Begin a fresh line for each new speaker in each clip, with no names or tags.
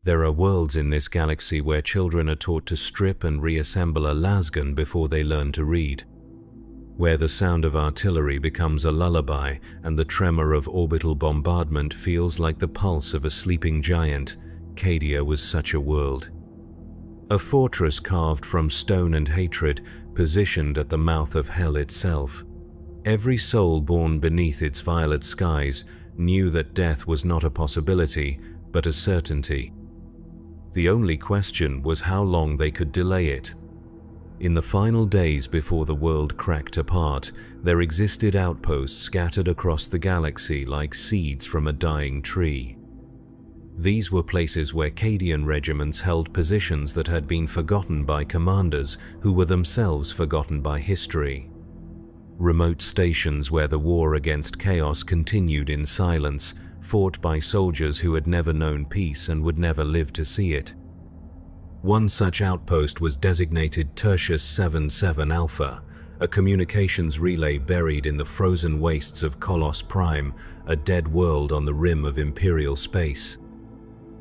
There are worlds in this galaxy where children are taught to strip and reassemble a lasgun before they learn to read, where the sound of artillery becomes a lullaby and the tremor of orbital bombardment feels like the pulse of a sleeping giant. Cadia was such a world. A fortress carved from stone and hatred, positioned at the mouth of hell itself. Every soul born beneath its violet skies knew that death was not a possibility, but a certainty. The only question was how long they could delay it. In the final days before the world cracked apart, there existed outposts scattered across the galaxy like seeds from a dying tree. These were places where Cadian regiments held positions that had been forgotten by commanders who were themselves forgotten by history. Remote stations where the war against chaos continued in silence, fought by soldiers who had never known peace and would never live to see it. One such outpost was designated Tertius 77 Alpha, a communications relay buried in the frozen wastes of Colossus Prime, a dead world on the rim of Imperial space.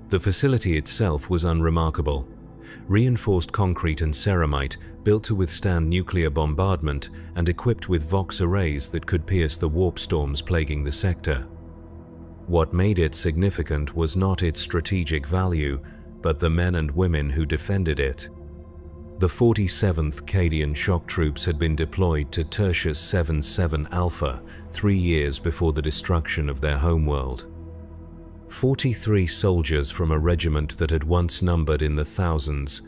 The facility itself was unremarkable. Reinforced concrete and ceramite, built to withstand nuclear bombardment and equipped with Vox arrays that could pierce the warp storms plaguing the sector. What made it significant was not its strategic value, but the men and women who defended it. The 47th Cadian Shock Troops had been deployed to Tertius 77 Alpha 3 years before the destruction of their homeworld. 43 soldiers from a regiment that had once numbered in the thousands.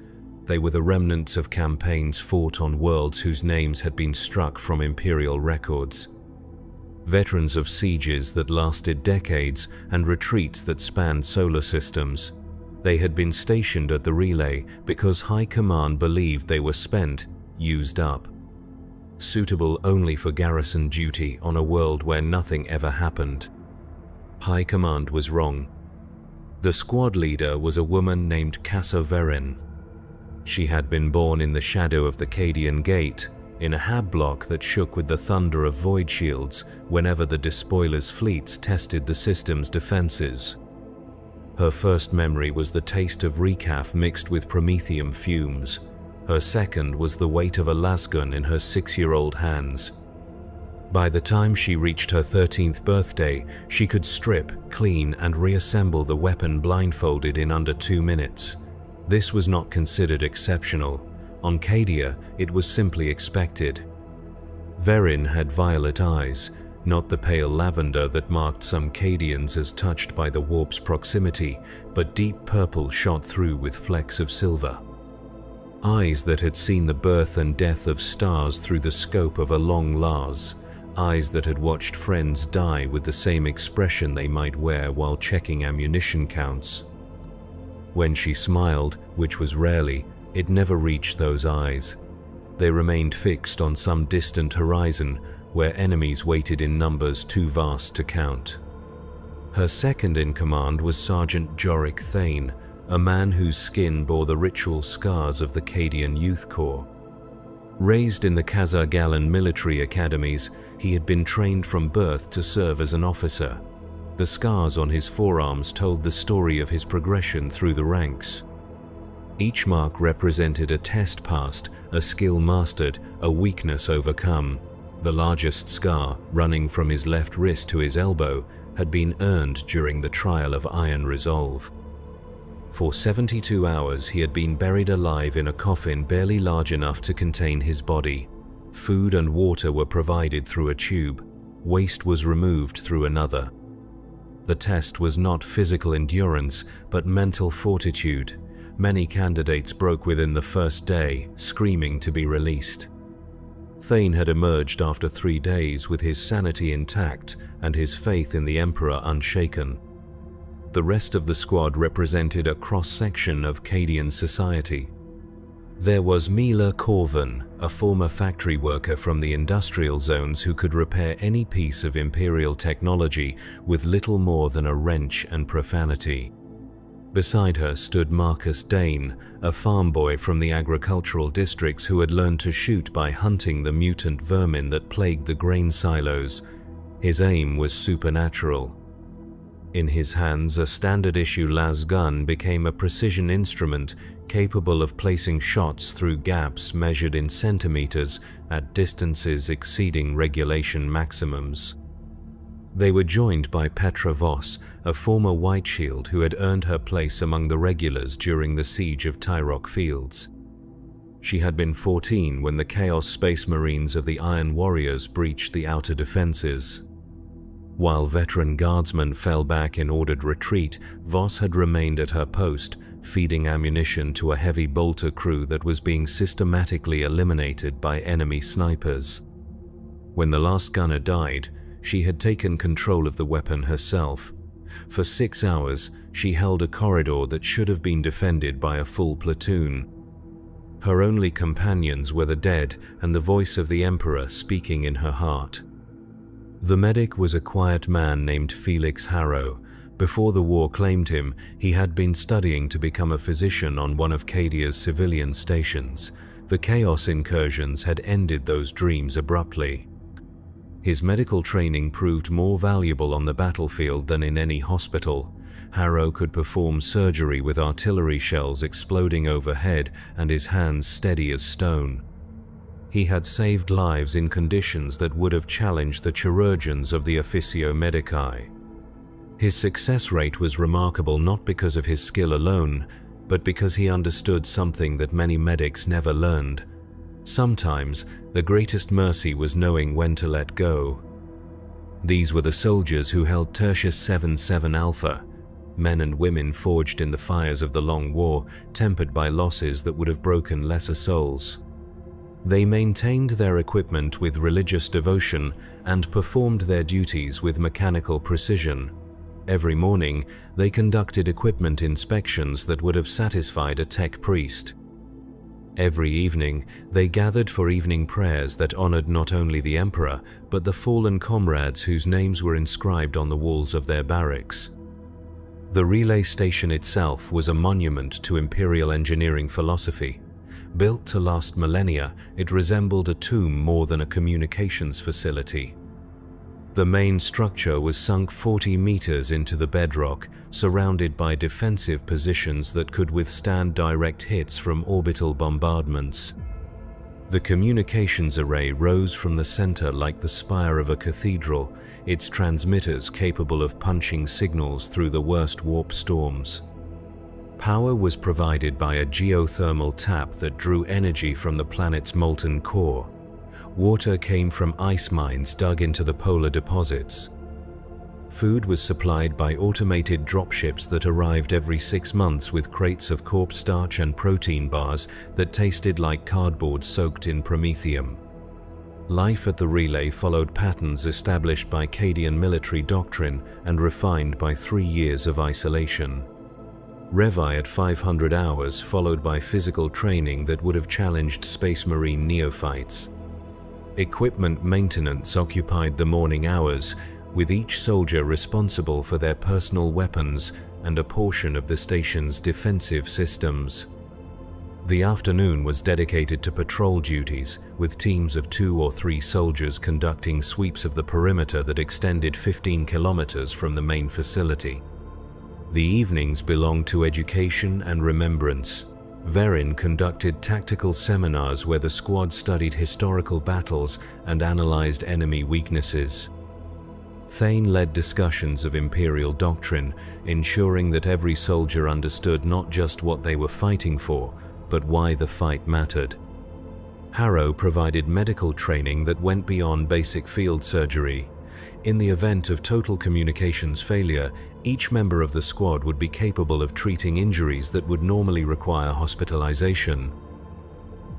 They were the remnants of campaigns fought on worlds whose names had been struck from Imperial records. Veterans of sieges that lasted decades and retreats that spanned solar systems. They had been stationed at the relay because High Command believed they were spent, used up. Suitable only for garrison duty on a world where nothing ever happened. High Command was wrong. The squad leader was a woman named Cassa Verin. She had been born in the shadow of the Cadian Gate, in a hab block that shook with the thunder of void shields whenever the despoilers' fleets tested the system's defenses. Her first memory was the taste of recaf mixed with promethium fumes. Her second was the weight of a lasgun in her 6-year-old hands. By the time she reached her 13th birthday, she could strip, clean, and reassemble the weapon blindfolded in under 2 minutes. This was not considered exceptional. On Cadia, it was simply expected. Verin had violet eyes, not the pale lavender that marked some Cadians as touched by the warp's proximity, but deep purple shot through with flecks of silver. Eyes that had seen the birth and death of stars through the scope of a long lars. Eyes that had watched friends die with the same expression they might wear while checking ammunition counts. When she smiled, which was rarely, it never reached those eyes. They remained fixed on some distant horizon where enemies waited in numbers too vast to count. Her second in command was Sergeant Jorik Thane, a man whose skin bore the ritual scars of the Cadian Youth Corps. Raised in the Khazar-Galan military academies, he had been trained from birth to serve as an officer. The scars on his forearms told the story of his progression through the ranks. Each mark represented a test passed, a skill mastered, a weakness overcome. The largest scar, running from his left wrist to his elbow, had been earned during the trial of Iron Resolve. For 72 hours he had been buried alive in a coffin barely large enough to contain his body. Food and water were provided through a tube. Waste was removed through another. The test was not physical endurance, but mental fortitude. Many candidates broke within the first day, screaming to be released. Thane had emerged after 3 days with his sanity intact and his faith in the Emperor unshaken. The rest of the squad represented a cross-section of Cadian society. There was Mila Corvin, a former factory worker from the industrial zones who could repair any piece of Imperial technology with little more than a wrench and profanity. Beside her stood Marcus Dane, a farm boy from the agricultural districts who had learned to shoot by hunting the mutant vermin that plagued the grain silos. His aim was supernatural. In his hands, a standard-issue las gun became a precision instrument capable of placing shots through gaps measured in centimeters at distances exceeding regulation maximums. They were joined by Petra Voss, a former White Shield who had earned her place among the regulars during the siege of Tyrok Fields. She had been 14 when the Chaos Space Marines of the Iron Warriors breached the outer defenses. While veteran guardsmen fell back in ordered retreat, Voss had remained at her post, feeding ammunition to a heavy bolter crew that was being systematically eliminated by enemy snipers. When the last gunner died, she had taken control of the weapon herself. For 6 hours, she held a corridor that should have been defended by a full platoon. Her only companions were the dead and the voice of the Emperor speaking in her heart. The medic was a quiet man named Felix Harrow. Before the war claimed him, he had been studying to become a physician on one of Cadia's civilian stations. The Chaos incursions had ended those dreams abruptly. His medical training proved more valuable on the battlefield than in any hospital. Harrow could perform surgery with artillery shells exploding overhead and his hands steady as stone. He had saved lives in conditions that would have challenged the chirurgeons of the Officio Medici. His success rate was remarkable not because of his skill alone, but because he understood something that many medics never learned. Sometimes, the greatest mercy was knowing when to let go. These were the soldiers who held Tertius 77 Alpha, men and women forged in the fires of the Long War, tempered by losses that would have broken lesser souls. They maintained their equipment with religious devotion and performed their duties with mechanical precision. Every morning, they conducted equipment inspections that would have satisfied a tech priest. Every evening, they gathered for evening prayers that honored not only the Emperor, but the fallen comrades whose names were inscribed on the walls of their barracks. The relay station itself was a monument to Imperial engineering philosophy. Built to last millennia, it resembled a tomb more than a communications facility. The main structure was sunk 40 meters into the bedrock, surrounded by defensive positions that could withstand direct hits from orbital bombardments. The communications array rose from the center like the spire of a cathedral, its transmitters capable of punching signals through the worst warp storms. Power was provided by a geothermal tap that drew energy from the planet's molten core. Water came from ice mines dug into the polar deposits. Food was supplied by automated dropships that arrived every 6 months with crates of corpstarch and protein bars that tasted like cardboard soaked in promethium. Life at the relay followed patterns established by Cadian military doctrine and refined by 3 years of isolation. Revi at 500 hours followed by physical training that would have challenged Space Marine neophytes. Equipment maintenance occupied the morning hours, with each soldier responsible for their personal weapons and a portion of the station's defensive systems. The afternoon was dedicated to patrol duties, with teams of 2 or 3 soldiers conducting sweeps of the perimeter that extended 15 kilometers from the main facility. The evenings belonged to education and remembrance. Verin conducted tactical seminars where the squad studied historical battles and analyzed enemy weaknesses. Thane led discussions of Imperial doctrine, ensuring that every soldier understood not just what they were fighting for, but why the fight mattered. Harrow provided medical training that went beyond basic field surgery. In the event of total communications failure, each member of the squad would be capable of treating injuries that would normally require hospitalization.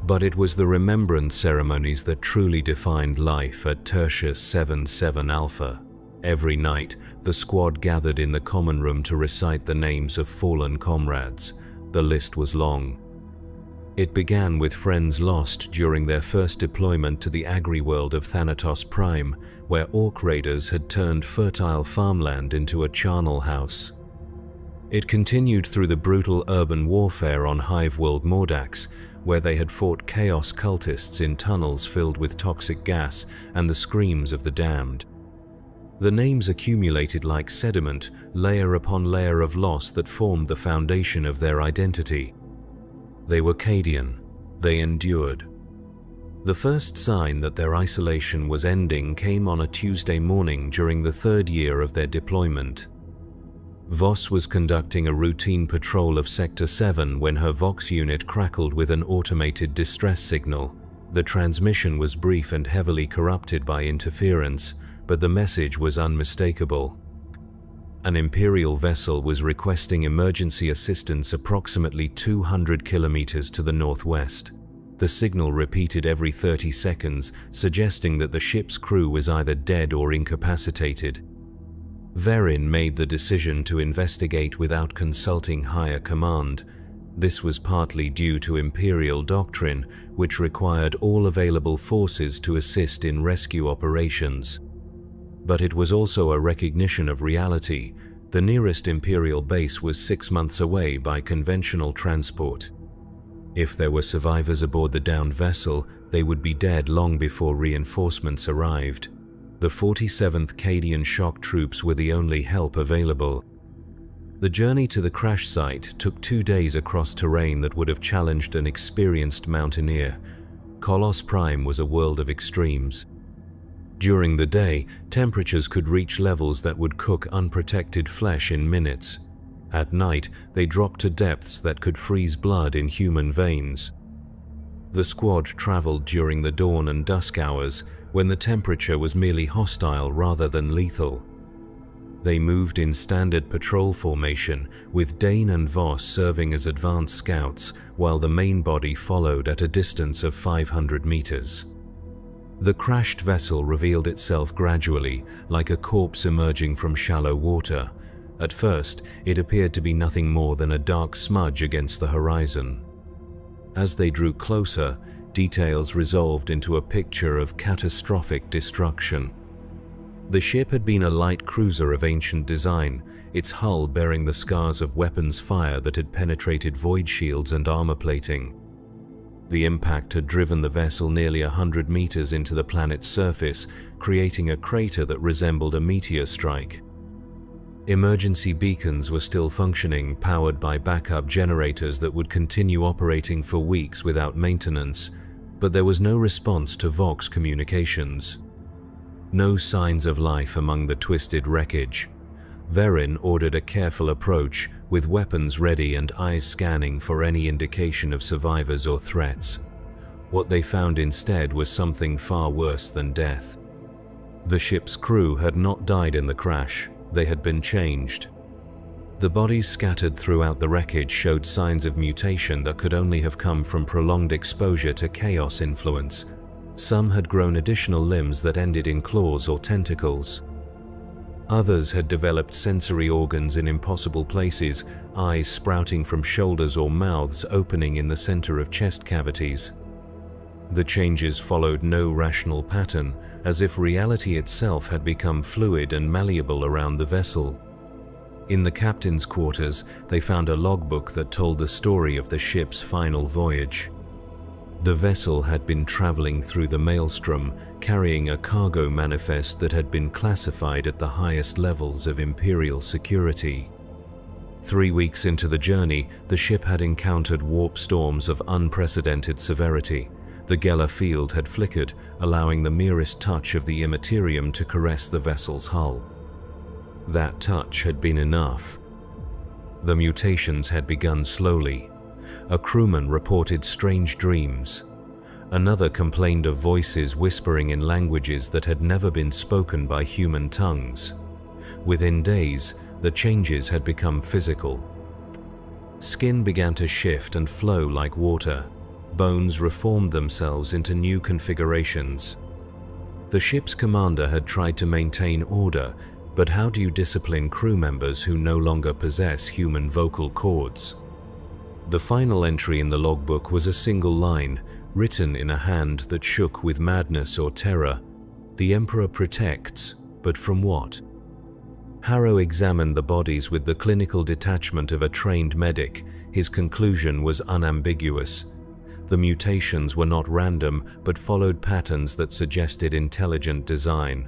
But it was the remembrance ceremonies that truly defined life at Tertius 77 Alpha. Every night, the squad gathered in the common room to recite the names of fallen comrades. The list was long. It began with friends lost during their first deployment to the agri-world of Thanatos Prime, where orc raiders had turned fertile farmland into a charnel house. It continued through the brutal urban warfare on Hive-world Mordax, where they had fought chaos cultists in tunnels filled with toxic gas and the screams of the damned. The names accumulated like sediment, layer upon layer of loss that formed the foundation of their identity. They were Cadian. They endured. The first sign that their isolation was ending came on a Tuesday morning during the third year of their deployment. Voss was conducting a routine patrol of Sector 7 when her Vox unit crackled with an automated distress signal. The transmission was brief and heavily corrupted by interference, but the message was unmistakable. An Imperial vessel was requesting emergency assistance approximately 200 kilometers to the northwest. The signal repeated every 30 seconds, suggesting that the ship's crew was either dead or incapacitated. Verin made the decision to investigate without consulting higher command. This was partly due to Imperial doctrine, which required all available forces to assist in rescue operations. But it was also a recognition of reality. The nearest Imperial base was 6 months away by conventional transport. If there were survivors aboard the downed vessel, they would be dead long before reinforcements arrived. The 47th Cadian Shock Troops were the only help available. The journey to the crash site took 2 days across terrain that would have challenged an experienced mountaineer. Kolos Prime was a world of extremes. During the day, temperatures could reach levels that would cook unprotected flesh in minutes. At night, they dropped to depths that could freeze blood in human veins. The squad traveled during the dawn and dusk hours, when the temperature was merely hostile rather than lethal. They moved in standard patrol formation, with Dane and Voss serving as advanced scouts, while the main body followed at a distance of 500 meters. The crashed vessel revealed itself gradually, like a corpse emerging from shallow water. At first, it appeared to be nothing more than a dark smudge against the horizon. As they drew closer, details resolved into a picture of catastrophic destruction. The ship had been a light cruiser of ancient design, its hull bearing the scars of weapons fire that had penetrated void shields and armor plating. The impact had driven the vessel nearly 100 meters into the planet's surface, creating a crater that resembled a meteor strike. Emergency beacons were still functioning, powered by backup generators that would continue operating for weeks without maintenance, but there was no response to Vox communications. No signs of life among the twisted wreckage. Verin ordered a careful approach, with weapons ready and eyes scanning for any indication of survivors or threats. What they found instead was something far worse than death. The ship's crew had not died in the crash, they had been changed. The bodies scattered throughout the wreckage showed signs of mutation that could only have come from prolonged exposure to chaos influence. Some had grown additional limbs that ended in claws or tentacles. Others had developed sensory organs in impossible places, eyes sprouting from shoulders or mouths opening in the center of chest cavities. The changes followed no rational pattern, as if reality itself had become fluid and malleable around the vessel. In the captain's quarters, they found a logbook that told the story of the ship's final voyage. The vessel had been traveling through the maelstrom, carrying a cargo manifest that had been classified at the highest levels of Imperial security. 3 weeks into the journey, the ship had encountered warp storms of unprecedented severity. The Geller field had flickered, allowing the merest touch of the immaterium to caress the vessel's hull. That touch had been enough. The mutations had begun slowly. A crewman reported strange dreams. Another complained of voices whispering in languages that had never been spoken by human tongues. Within days, the changes had become physical. Skin began to shift and flow like water. Bones reformed themselves into new configurations. The ship's commander had tried to maintain order, but how do you discipline crew members who no longer possess human vocal cords? The final entry in the logbook was a single line, written in a hand that shook with madness or terror. The Emperor protects, but from what? Harrow examined the bodies with the clinical detachment of a trained medic. His conclusion was unambiguous. The mutations were not random, but followed patterns that suggested intelligent design.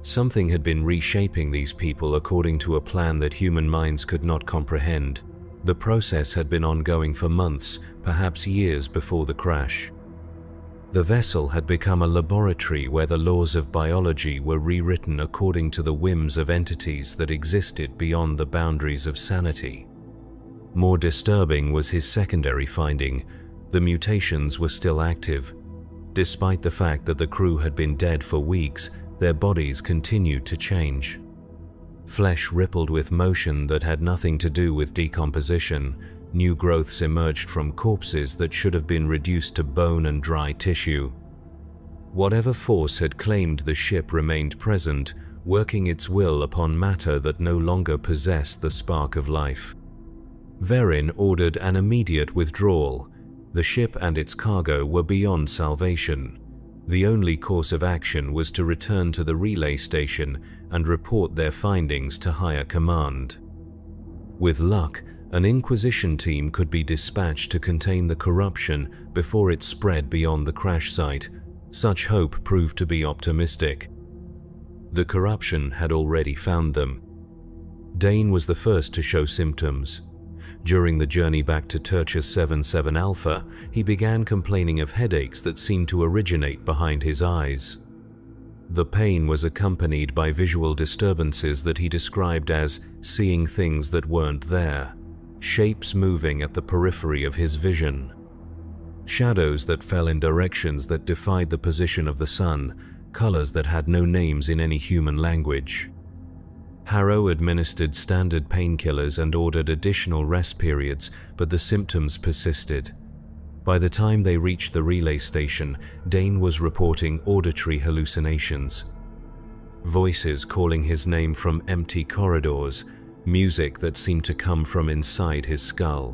Something had been reshaping these people according to a plan that human minds could not comprehend. The process had been ongoing for months, perhaps years before the crash. The vessel had become a laboratory where the laws of biology were rewritten according to the whims of entities that existed beyond the boundaries of sanity. More disturbing was his secondary finding: the mutations were still active. Despite the fact that the crew had been dead for weeks, their bodies continued to change. Flesh rippled with motion that had nothing to do with decomposition. New growths emerged from corpses that should have been reduced to bone and dry tissue. Whatever force had claimed the ship remained present, working its will upon matter that no longer possessed the spark of life. Verin ordered an immediate withdrawal. The ship and its cargo were beyond salvation. The only course of action was to return to the relay station and report their findings to higher command. With luck, an Inquisition team could be dispatched to contain the corruption before it spread beyond the crash site. Such hope proved to be optimistic. The corruption had already found them. Dane was the first to show symptoms. During the journey back to Tertius 77 Alpha, he began complaining of headaches that seemed to originate behind his eyes. The pain was accompanied by visual disturbances that he described as seeing things that weren't there, shapes moving at the periphery of his vision, shadows that fell in directions that defied the position of the sun, colors that had no names in any human language. Harrow administered standard painkillers and ordered additional rest periods, but the symptoms persisted. By the time they reached the relay station, Dane was reporting auditory hallucinations. Voices calling his name from empty corridors, music that seemed to come from inside his skull.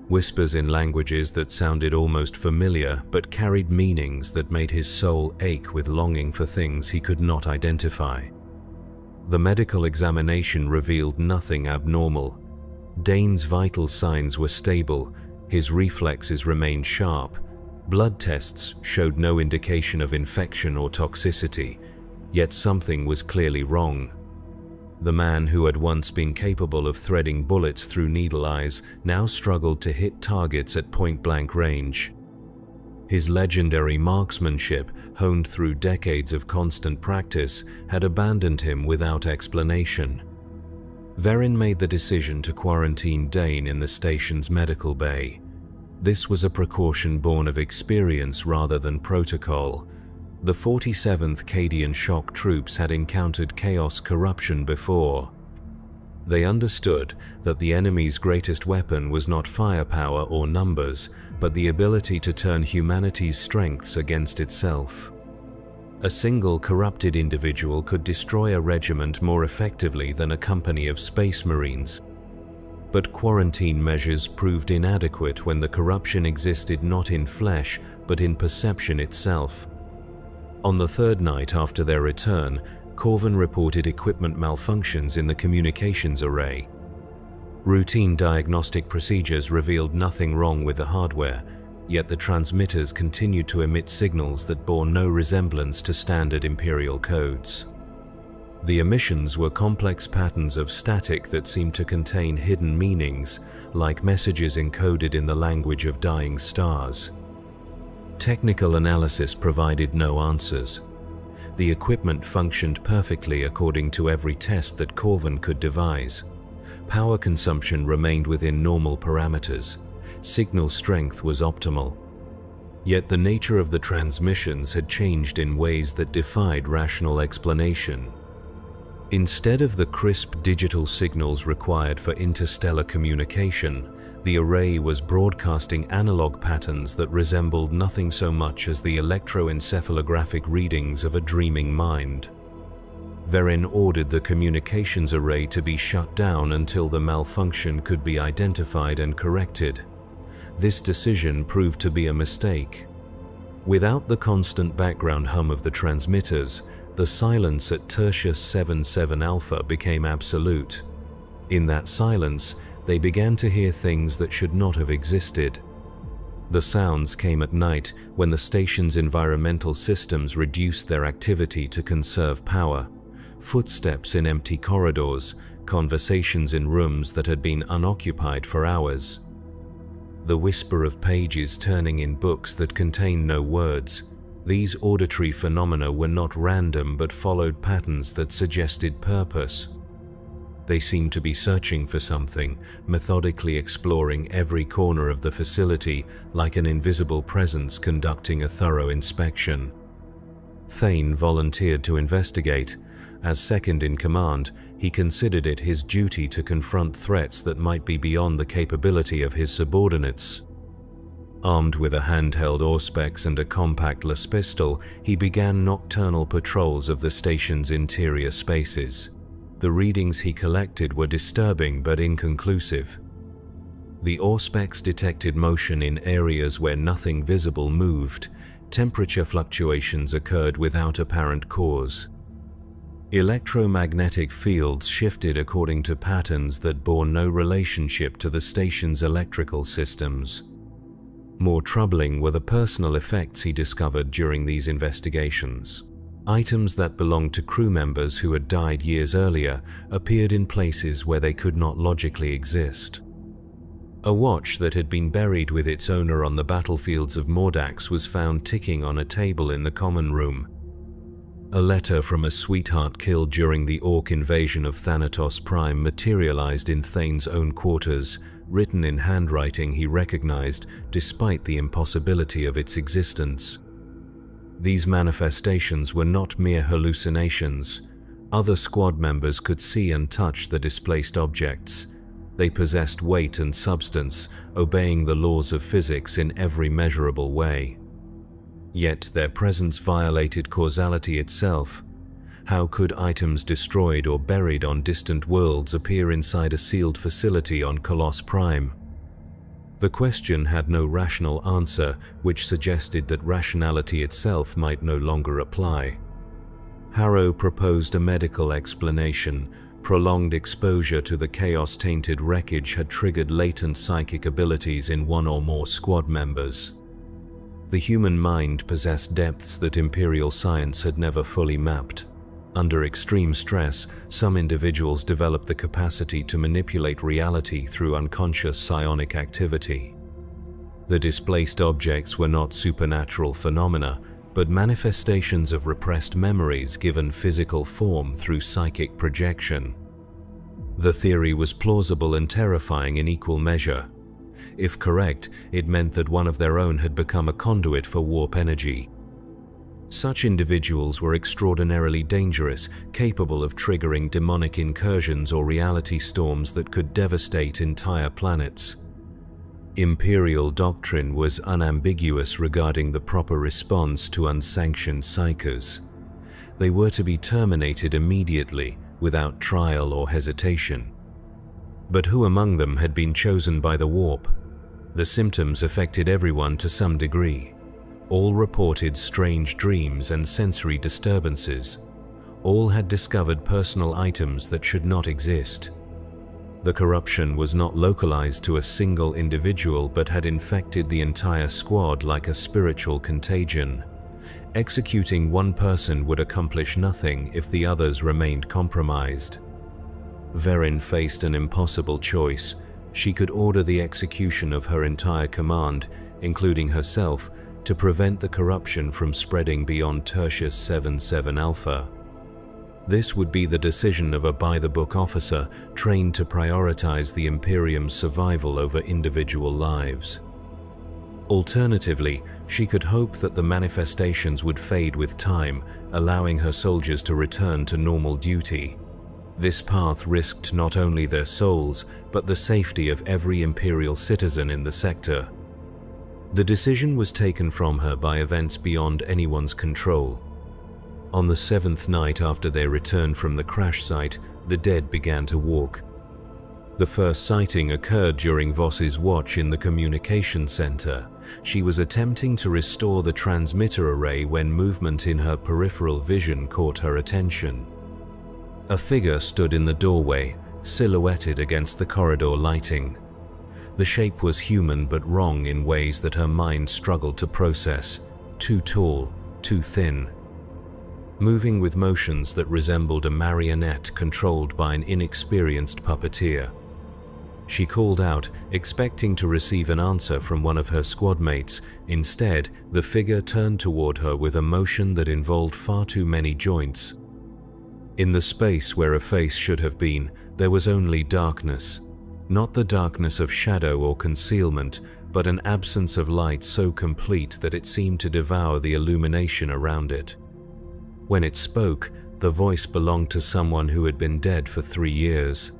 Whispers in languages that sounded almost familiar but carried meanings that made his soul ache with longing for things he could not identify. The medical examination revealed nothing abnormal. Dane's vital signs were stable, his reflexes remained sharp, blood tests showed no indication of infection or toxicity, yet something was clearly wrong. The man who had once been capable of threading bullets through needle eyes now struggled to hit targets at point-blank range. His legendary marksmanship, honed through decades of constant practice, had abandoned him without explanation. Verin made the decision to quarantine Dane in the station's medical bay. This was a precaution born of experience rather than protocol. The 47th Cadian Shock Troops had encountered chaos corruption before. They understood that the enemy's greatest weapon was not firepower or numbers, but the ability to turn humanity's strengths against itself. A single corrupted individual could destroy a regiment more effectively than a company of space marines. But quarantine measures proved inadequate when the corruption existed not in flesh, but in perception itself. On the third night after their return, Corvin reported equipment malfunctions in the communications array. Routine diagnostic procedures revealed nothing wrong with the hardware, yet the transmitters continued to emit signals that bore no resemblance to standard Imperial codes. The emissions were complex patterns of static that seemed to contain hidden meanings, like messages encoded in the language of dying stars. Technical analysis provided no answers. The equipment functioned perfectly according to every test that Corvin could devise. Power consumption remained within normal parameters. Signal strength was optimal. Yet the nature of the transmissions had changed in ways that defied rational explanation. Instead of the crisp digital signals required for interstellar communication, the array was broadcasting analog patterns that resembled nothing so much as the electroencephalographic readings of a dreaming mind. Verin ordered the communications array to be shut down until the malfunction could be identified and corrected. This decision proved to be a mistake. Without the constant background hum of the transmitters, the silence at Tertius 77 Alpha became absolute. In that silence, they began to hear things that should not have existed. The sounds came at night when the station's environmental systems reduced their activity to conserve power. Footsteps in empty corridors, conversations in rooms that had been unoccupied for hours. The whisper of pages turning in books that contained no words. These auditory phenomena were not random but followed patterns that suggested purpose. They seemed to be searching for something, methodically exploring every corner of the facility like an invisible presence conducting a thorough inspection. Thane volunteered to investigate. As second in command, he considered it his duty to confront threats that might be beyond the capability of his subordinates. Armed with a handheld Auspex and a compactless pistol, he began nocturnal patrols of the station's interior spaces. The readings he collected were disturbing but inconclusive. The Auspex detected motion in areas where nothing visible moved. Temperature fluctuations occurred without apparent cause. Electromagnetic fields shifted according to patterns that bore no relationship to the station's electrical systems. More troubling were the personal effects he discovered during these investigations. Items that belonged to crew members who had died years earlier appeared in places where they could not logically exist. A watch that had been buried with its owner on the battlefields of Mordax was found ticking on a table in the common room. A letter from a sweetheart killed during the Orc invasion of Thanatos Prime materialized in Thane's own quarters, written in handwriting he recognized despite the impossibility of its existence. These manifestations were not mere hallucinations. Other squad members could see and touch the displaced objects. They possessed weight and substance, obeying the laws of physics in every measurable way. Yet their presence violated causality itself. How could items destroyed or buried on distant worlds appear inside a sealed facility on Colossus Prime? The question had no rational answer, which suggested that rationality itself might no longer apply. Harrow proposed a medical explanation. Prolonged exposure to the chaos-tainted wreckage had triggered latent psychic abilities in one or more squad members. The human mind possessed depths that Imperial science had never fully mapped. Under extreme stress, some individuals developed the capacity to manipulate reality through unconscious psionic activity. The displaced objects were not supernatural phenomena, but manifestations of repressed memories given physical form through psychic projection. The theory was plausible and terrifying in equal measure. If correct, it meant that one of their own had become a conduit for warp energy. Such individuals were extraordinarily dangerous, capable of triggering demonic incursions or reality storms that could devastate entire planets. Imperial doctrine was unambiguous regarding the proper response to unsanctioned psychers. They were to be terminated immediately, without trial or hesitation. But who among them had been chosen by the warp? The symptoms affected everyone to some degree. All reported strange dreams and sensory disturbances. All had discovered personal items that should not exist. The corruption was not localized to a single individual but had infected the entire squad like a spiritual contagion. Executing one person would accomplish nothing if the others remained compromised. Verin faced an impossible choice. She could order the execution of her entire command, including herself, to prevent the corruption from spreading beyond Tertius 77 Alpha. This would be the decision of a by-the-book officer trained to prioritize the Imperium's survival over individual lives. Alternatively, she could hope that the manifestations would fade with time, allowing her soldiers to return to normal duty. This path risked not only their souls, but the safety of every Imperial citizen in the sector. The decision was taken from her by events beyond anyone's control. On the 7th night after their return from the crash site, the dead began to walk. The first sighting occurred during Voss's watch in the communication center. She was attempting to restore the transmitter array when movement in her peripheral vision caught her attention. A figure stood in the doorway, silhouetted against the corridor lighting. The shape was human but wrong in ways that her mind struggled to process. Too tall, too thin. Moving with motions that resembled a marionette controlled by an inexperienced puppeteer. She called out, expecting to receive an answer from one of her squad mates. Instead, the figure turned toward her with a motion that involved far too many joints. In the space where a face should have been, there was only darkness. Not the darkness of shadow or concealment, but an absence of light so complete that it seemed to devour the illumination around it. When it spoke, the voice belonged to someone who had been dead for 3 years.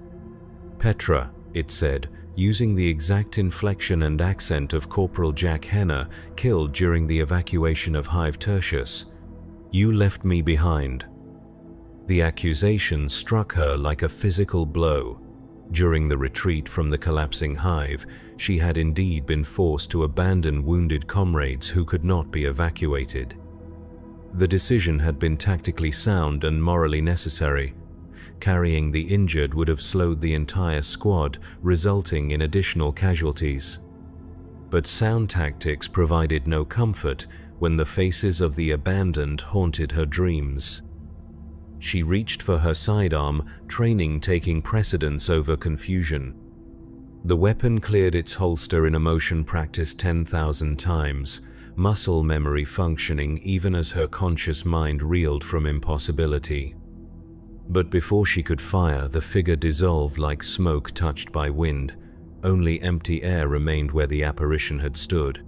"Petra," it said, using the exact inflection and accent of Corporal Jack Henner, killed during the evacuation of Hive Tertius. "You left me behind." The accusation struck her like a physical blow. During the retreat from the collapsing hive, she had indeed been forced to abandon wounded comrades who could not be evacuated. The decision had been tactically sound and morally necessary. Carrying the injured would have slowed the entire squad, resulting in additional casualties. But sound tactics provided no comfort when the faces of the abandoned haunted her dreams. She reached for her sidearm, training taking precedence over confusion. The weapon cleared its holster in a motion practiced 10,000 times, muscle memory functioning even as her conscious mind reeled from impossibility. But before she could fire, the figure dissolved like smoke touched by wind. Only empty air remained where the apparition had stood.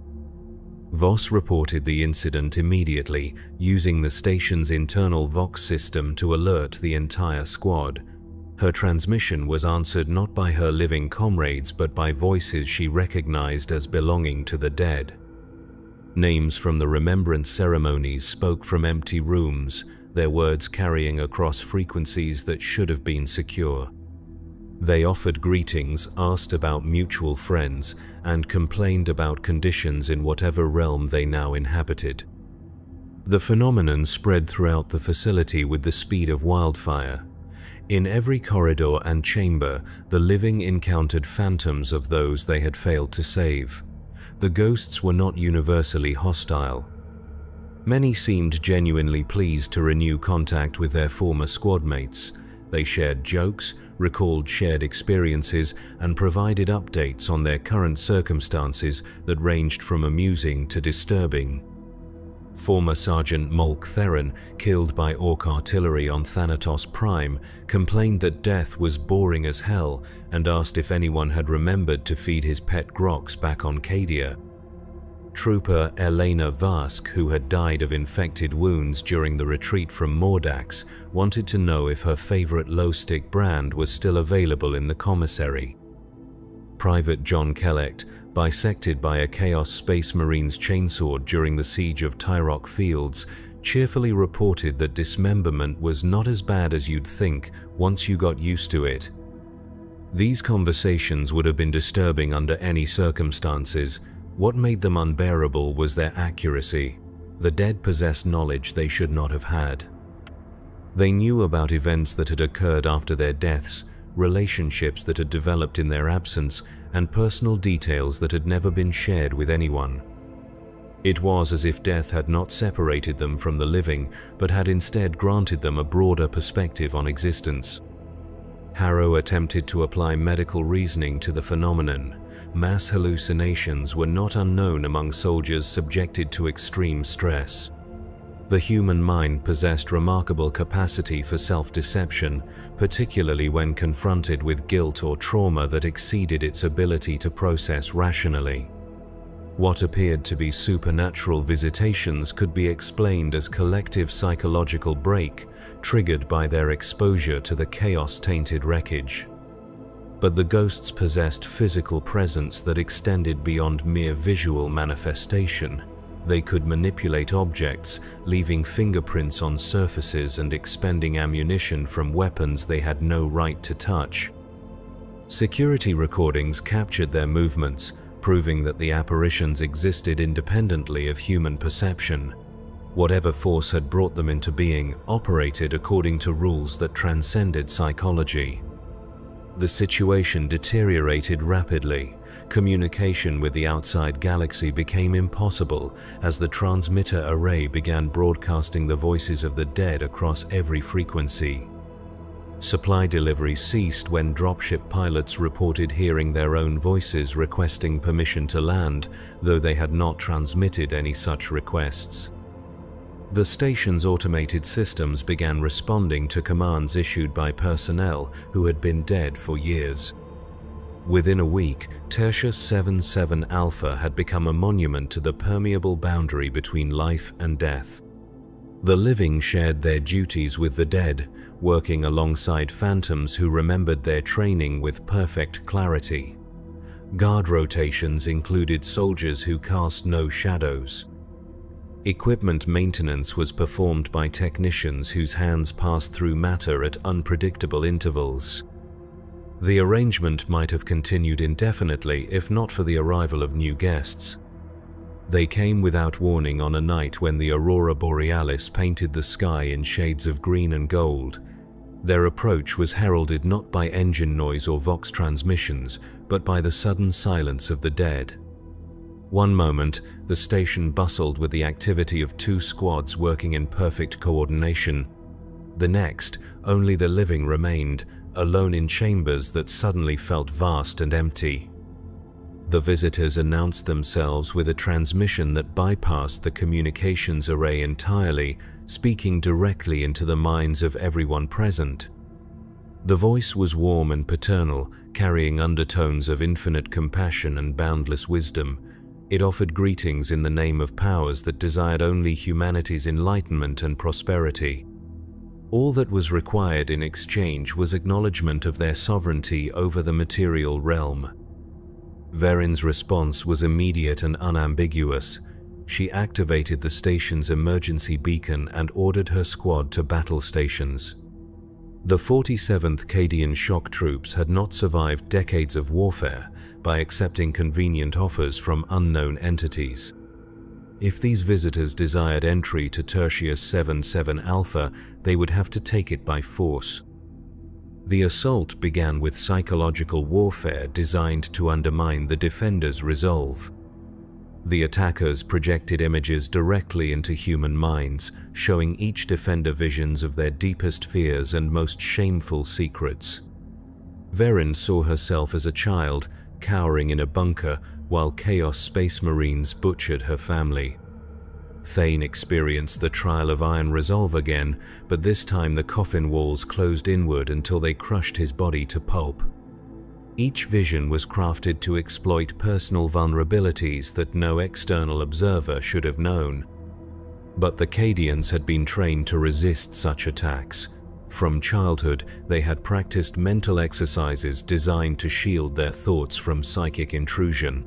Voss reported the incident immediately, using the station's internal Vox system to alert the entire squad. Her transmission was answered not by her living comrades but by voices she recognized as belonging to the dead. Names from the remembrance ceremonies spoke from empty rooms, their words carrying across frequencies that should have been secure. They offered greetings, asked about mutual friends, and complained about conditions in whatever realm they now inhabited. The phenomenon spread throughout the facility with the speed of wildfire. In every corridor and chamber, the living encountered phantoms of those they had failed to save. The ghosts were not universally hostile. Many seemed genuinely pleased to renew contact with their former squad mates. They shared jokes, recalled shared experiences, and provided updates on their current circumstances that ranged from amusing to disturbing. Former Sergeant Molk Theron, killed by Orc artillery on Thanatos Prime, complained that death was boring as hell and asked if anyone had remembered to feed his pet groks back on Cadia. Trooper Elena Vask, who had died of infected wounds during the retreat from Mordax, wanted to know if her favorite low-stick brand was still available in the commissary. Private John Kellect, bisected by a Chaos Space Marines chainsword during the siege of Tyrok Fields, cheerfully reported that dismemberment was not as bad as you'd think once you got used to it. These conversations would have been disturbing under any circumstances. What made them unbearable was their accuracy. The dead possessed knowledge they should not have had. They knew about events that had occurred after their deaths, relationships that had developed in their absence, and personal details that had never been shared with anyone. It was as if death had not separated them from the living, but had instead granted them a broader perspective on existence. Harrow attempted to apply medical reasoning to the phenomenon. Mass hallucinations were not unknown among soldiers subjected to extreme stress. The human mind possessed remarkable capacity for self-deception, particularly when confronted with guilt or trauma that exceeded its ability to process rationally. What appeared to be supernatural visitations could be explained as collective psychological break, triggered by their exposure to the chaos-tainted wreckage. But the ghosts possessed physical presence that extended beyond mere visual manifestation. They could manipulate objects, leaving fingerprints on surfaces and expending ammunition from weapons they had no right to touch. Security recordings captured their movements, proving that the apparitions existed independently of human perception. Whatever force had brought them into being operated according to rules that transcended psychology. The situation deteriorated rapidly. Communication with the outside galaxy became impossible as the transmitter array began broadcasting the voices of the dead across every frequency. Supply deliveries ceased when dropship pilots reported hearing their own voices requesting permission to land, though they had not transmitted any such requests. The station's automated systems began responding to commands issued by personnel who had been dead for years. Within a week, Tertius 77 Alpha had become a monument to the permeable boundary between life and death. The living shared their duties with the dead, working alongside phantoms who remembered their training with perfect clarity. Guard rotations included soldiers who cast no shadows. Equipment maintenance was performed by technicians whose hands passed through matter at unpredictable intervals. The arrangement might have continued indefinitely if not for the arrival of new guests. They came without warning on a night when the aurora borealis painted the sky in shades of green and gold. Their approach was heralded not by engine noise or vox transmissions, but by the sudden silence of the dead. One moment, the station bustled with the activity of 2 squads working in perfect coordination. The next, only the living remained, alone in chambers that suddenly felt vast and empty. The visitors announced themselves with a transmission that bypassed the communications array entirely, speaking directly into the minds of everyone present. The voice was warm and paternal, carrying undertones of infinite compassion and boundless wisdom. It offered greetings in the name of powers that desired only humanity's enlightenment and prosperity. All that was required in exchange was acknowledgement of their sovereignty over the material realm. Verin's response was immediate and unambiguous. She activated the station's emergency beacon and ordered her squad to battle stations. The 47th Cadian Shock Troops had not survived decades of warfare by accepting convenient offers from unknown entities. If these visitors desired entry to Tertius 77 Alpha, they would have to take it by force. The assault began with psychological warfare designed to undermine the defenders' resolve. The attackers projected images directly into human minds, showing each defender visions of their deepest fears and most shameful secrets. Verin saw herself as a child, cowering in a bunker, while Chaos Space Marines butchered her family. Thane experienced the trial of iron resolve again, but this time the coffin walls closed inward until they crushed his body to pulp. Each vision was crafted to exploit personal vulnerabilities that no external observer should have known. But the Cadians had been trained to resist such attacks. From childhood, they had practiced mental exercises designed to shield their thoughts from psychic intrusion.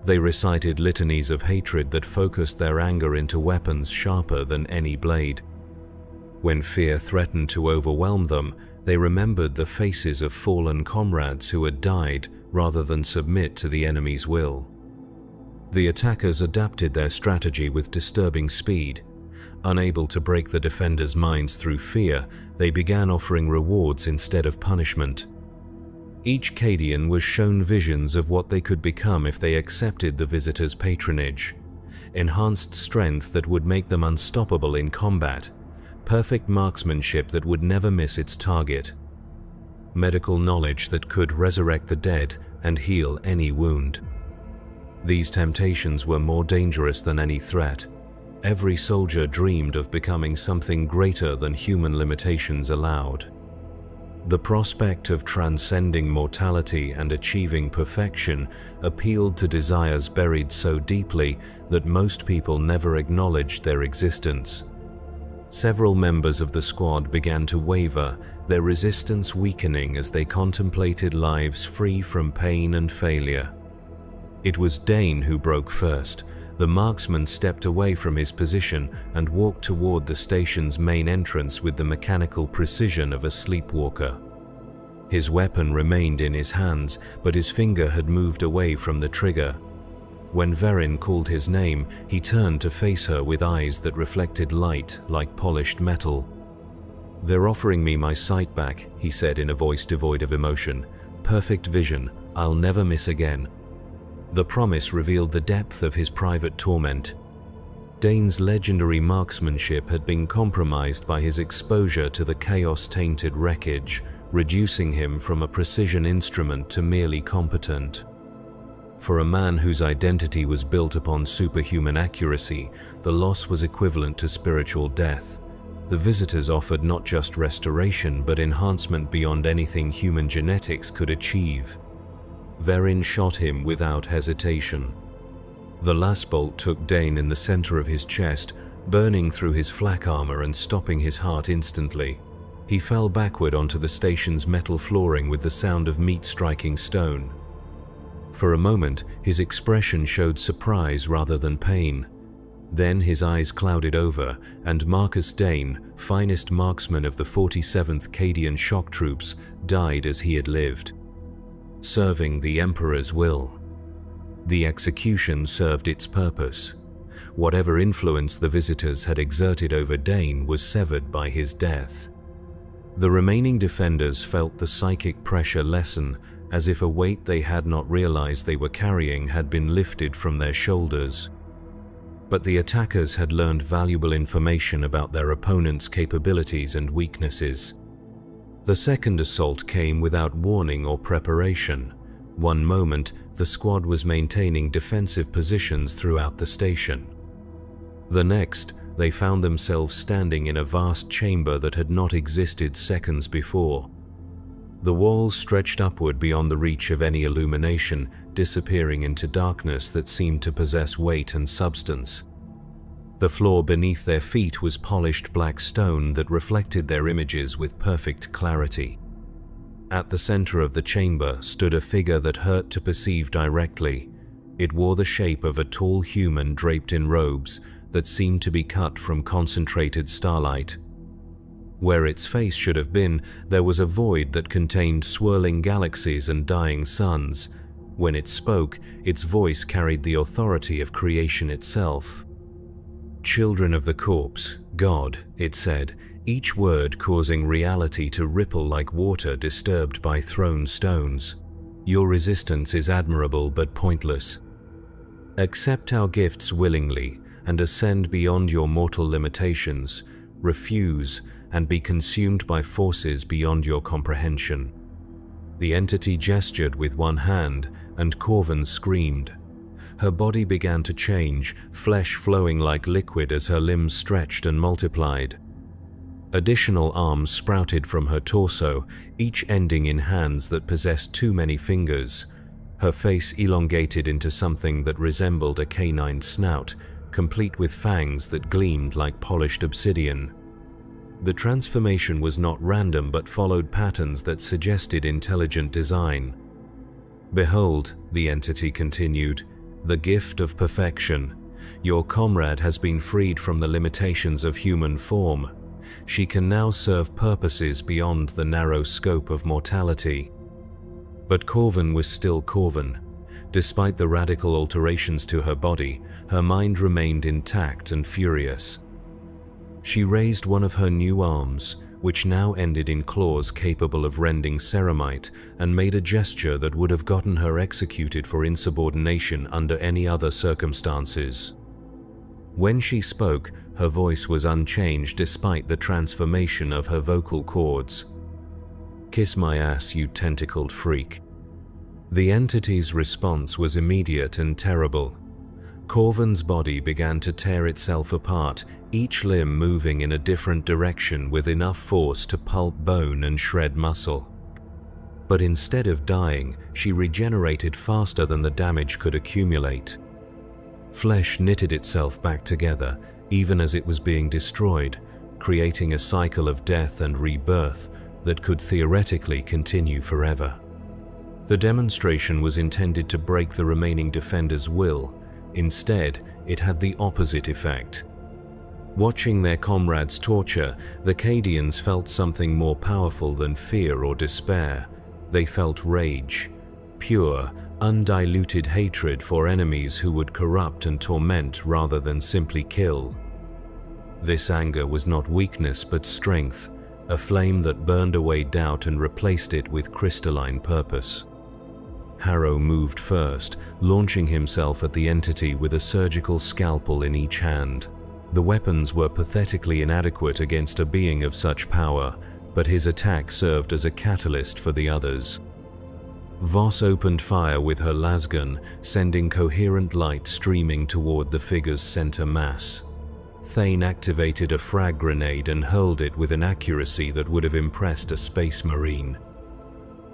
They recited litanies of hatred that focused their anger into weapons sharper than any blade. When fear threatened to overwhelm them, they remembered the faces of fallen comrades who had died rather than submit to the enemy's will. The attackers adapted their strategy with disturbing speed. Unable to break the defenders' minds through fear, they began offering rewards instead of punishment. Each Cadian was shown visions of what they could become if they accepted the visitors' patronage. Enhanced strength that would make them unstoppable in combat. Perfect marksmanship that would never miss its target. Medical knowledge that could resurrect the dead and heal any wound. These temptations were more dangerous than any threat. Every soldier dreamed of becoming something greater than human limitations allowed. The prospect of transcending mortality and achieving perfection appealed to desires buried so deeply that most people never acknowledged their existence. Several members of the squad began to waver, their resistance weakening as they contemplated lives free from pain and failure. It was Dane who broke first. The marksman stepped away from his position and walked toward the station's main entrance with the mechanical precision of a sleepwalker. His weapon remained in his hands, but his finger had moved away from the trigger. When Verin called his name, he turned to face her with eyes that reflected light like polished metal. "They're offering me my sight back," he said in a voice devoid of emotion. "Perfect vision. I'll never miss again. The promise revealed the depth of his private torment. Dane's legendary marksmanship had been compromised by his exposure to the chaos-tainted wreckage, reducing him from a precision instrument to merely competent. For a man whose identity was built upon superhuman accuracy, the loss was equivalent to spiritual death. The visitors offered not just restoration, but enhancement beyond anything human genetics could achieve. Verin shot him without hesitation. The last bolt took Dane in the center of his chest, burning through his flak armor and stopping his heart instantly. He fell backward onto the station's metal flooring with the sound of meat striking stone. For a moment, his expression showed surprise rather than pain. Then his eyes clouded over, and Marcus Dane, finest marksman of the 47th Cadian Shock Troops, died as he had lived, serving the Emperor's will. The execution served its purpose. Whatever influence the visitors had exerted over Dane was severed by his death. The remaining defenders felt the psychic pressure lessen, as if a weight they had not realized they were carrying had been lifted from their shoulders. But the attackers had learned valuable information about their opponent's capabilities and weaknesses. The second assault came without warning or preparation. One moment, the squad was maintaining defensive positions throughout the station. The next, they found themselves standing in a vast chamber that had not existed seconds before. The walls stretched upward beyond the reach of any illumination, disappearing into darkness that seemed to possess weight and substance. The floor beneath their feet was polished black stone that reflected their images with perfect clarity. At the center of the chamber stood a figure that hurt to perceive directly. It wore the shape of a tall human draped in robes that seemed to be cut from concentrated starlight. Where its face should have been, there was a void that contained swirling galaxies and dying suns. When it spoke, its voice carried the authority of creation itself. "Children of the corpse, God," it said, each word causing reality to ripple like water disturbed by thrown stones. "Your resistance is admirable but pointless. Accept our gifts willingly and ascend beyond your mortal limitations. Refuse and be consumed by forces beyond your comprehension." The entity gestured with one hand, and Corvin screamed. Her body began to change, flesh flowing like liquid as her limbs stretched and multiplied. Additional arms sprouted from her torso, each ending in hands that possessed too many fingers. Her face elongated into something that resembled a canine snout, complete with fangs that gleamed like polished obsidian. The transformation was not random but followed patterns that suggested intelligent design. "Behold," the entity continued, "the gift of perfection. Your comrade has been freed from the limitations of human form. She can now serve purposes beyond the narrow scope of mortality." But Corvin was still Corvin. Despite the radical alterations to her body, her mind remained intact and furious. She raised one of her new arms, which now ended in claws capable of rending ceramite, and made a gesture that would have gotten her executed for insubordination under any other circumstances. When she spoke, her voice was unchanged despite the transformation of her vocal cords. "Kiss my ass, you tentacled freak." The entity's response was immediate and terrible. Corvin's body began to tear itself apart, each limb moving in a different direction with enough force to pulp bone and shred muscle. But instead of dying, she regenerated faster than the damage could accumulate. Flesh knitted itself back together, even as it was being destroyed, creating a cycle of death and rebirth that could theoretically continue forever. The demonstration was intended to break the remaining defenders' will. Instead, it had the opposite effect. Watching their comrades torture, the Cadians felt something more powerful than fear or despair. They felt rage, pure, undiluted hatred for enemies who would corrupt and torment rather than simply kill. This anger was not weakness but strength, a flame that burned away doubt and replaced it with crystalline purpose. Harrow moved first, launching himself at the entity with a surgical scalpel in each hand. The weapons were pathetically inadequate against a being of such power, but his attack served as a catalyst for the others. Voss opened fire with her lasgun, sending coherent light streaming toward the figure's center mass. Thane activated a frag grenade and hurled it with an accuracy that would have impressed a space marine.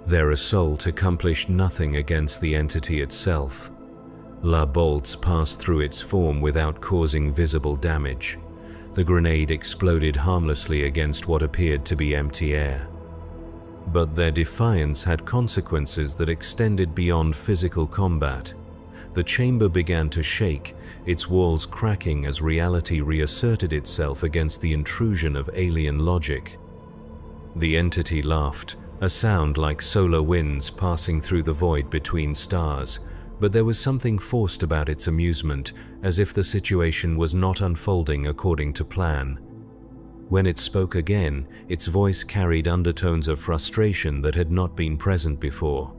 Their assault accomplished nothing against the entity itself. La bolts passed through its form without causing visible damage. The grenade exploded harmlessly against what appeared to be empty air. But their defiance had consequences that extended beyond physical combat. The chamber began to shake, its walls cracking as reality reasserted itself against the intrusion of alien logic. The entity laughed, a sound like solar winds passing through the void between stars, but there was something forced about its amusement, as if the situation was not unfolding according to plan. When it spoke again, its voice carried undertones of frustration that had not been present before.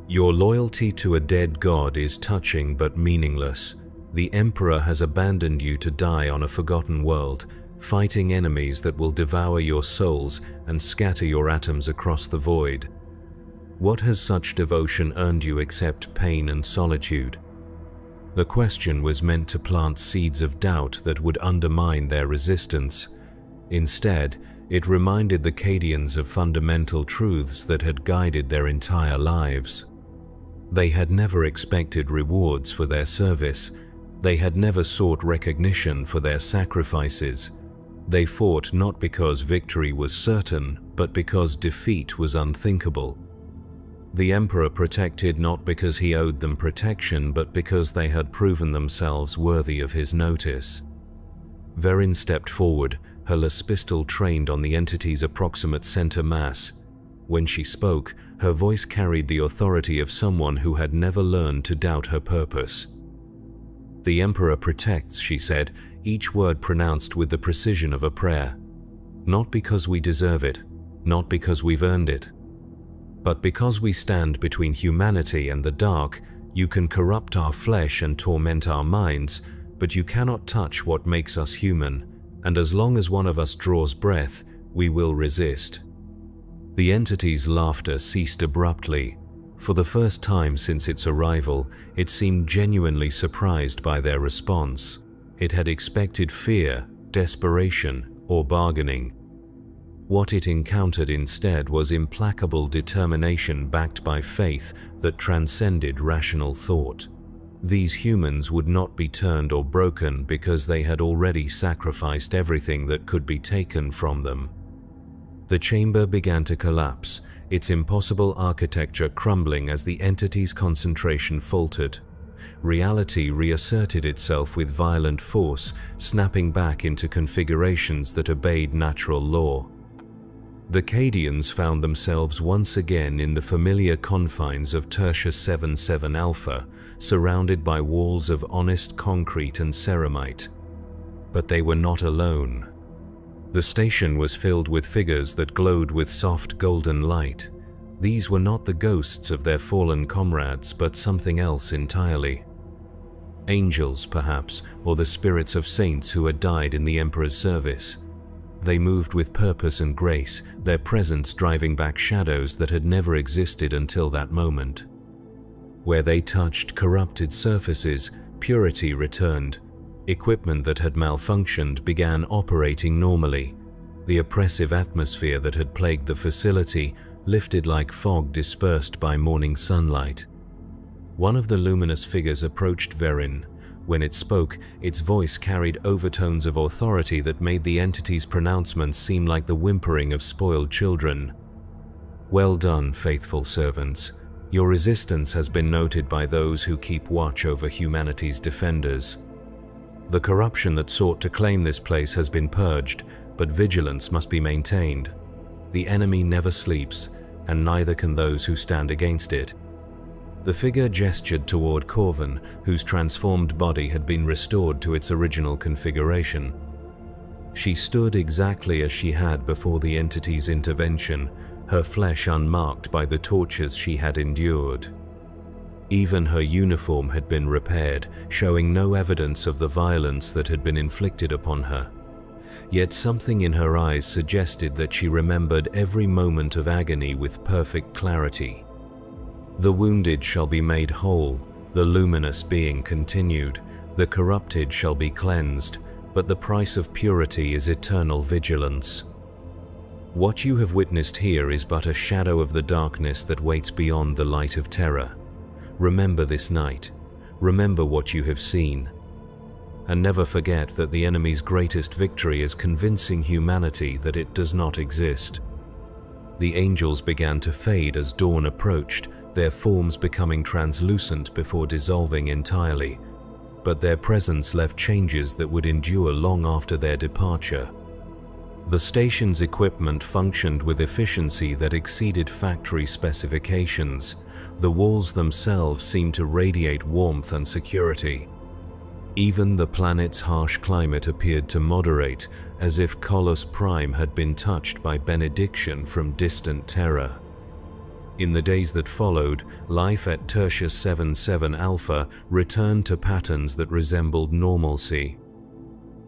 Your loyalty to a dead god is touching but meaningless. The Emperor has abandoned you to die on a forgotten world, fighting enemies that will devour your souls and scatter your atoms across the void. What has such devotion earned you except pain and solitude? The question was meant to plant seeds of doubt that would undermine their resistance. Instead, it reminded the Cadians of fundamental truths that had guided their entire lives. They had never expected rewards for their service. They had never sought recognition for their sacrifices. They fought not because victory was certain, but because defeat was unthinkable. The Emperor protected not because he owed them protection, but because they had proven themselves worthy of his notice. Verin stepped forward, her las pistol trained on the entity's approximate center mass. When she spoke, her voice carried the authority of someone who had never learned to doubt her purpose. The Emperor protects, she said, each word pronounced with the precision of a prayer. Not because we deserve it, not because we've earned it, but because we stand between humanity and the dark. You can corrupt our flesh and torment our minds, but you cannot touch what makes us human, and as long as one of us draws breath, we will resist. The entity's laughter ceased abruptly. For the first time since its arrival, it seemed genuinely surprised by their response. It had expected fear, desperation, or bargaining. What it encountered instead was implacable determination backed by faith that transcended rational thought. These humans would not be turned or broken because they had already sacrificed everything that could be taken from them. The chamber began to collapse, its impossible architecture crumbling as the entity's concentration faltered. Reality reasserted itself with violent force, snapping back into configurations that obeyed natural law. The Cadians found themselves once again in the familiar confines of Tertia 77 Alpha, surrounded by walls of honest concrete and ceramite. But they were not alone. The station was filled with figures that glowed with soft golden light. These were not the ghosts of their fallen comrades, but something else entirely. Angels, perhaps, or the spirits of saints who had died in the Emperor's service. They moved with purpose and grace, their presence driving back shadows that had never existed until that moment. Where they touched corrupted surfaces, purity returned. Equipment that had malfunctioned began operating normally. The oppressive atmosphere that had plagued the facility lifted like fog dispersed by morning sunlight. One of the luminous figures approached Verin. When it spoke, its voice carried overtones of authority that made the entity's pronouncements seem like the whimpering of spoiled children. Well done, faithful servants. Your resistance has been noted by those who keep watch over humanity's defenders. The corruption that sought to claim this place has been purged, but vigilance must be maintained. The enemy never sleeps, and neither can those who stand against it. The figure gestured toward Corvin, whose transformed body had been restored to its original configuration. She stood exactly as she had before the entity's intervention, her flesh unmarked by the tortures she had endured. Even her uniform had been repaired, showing no evidence of the violence that had been inflicted upon her. Yet something in her eyes suggested that she remembered every moment of agony with perfect clarity. "The wounded shall be made whole, the luminous being continued, the corrupted shall be cleansed, but the price of purity is eternal vigilance." What you have witnessed here is but a shadow of the darkness that waits beyond the light of terror. Remember this night. Remember what you have seen. And never forget that the enemy's greatest victory is convincing humanity that it does not exist. The angels began to fade as dawn approached, their forms becoming translucent before dissolving entirely. But their presence left changes that would endure long after their departure. The station's equipment functioned with efficiency that exceeded factory specifications. The walls themselves seemed to radiate warmth and security. Even the planet's harsh climate appeared to moderate, as if Colossus Prime had been touched by benediction from distant terror. In the days that followed, life at Tertius 77 Alpha returned to patterns that resembled normalcy.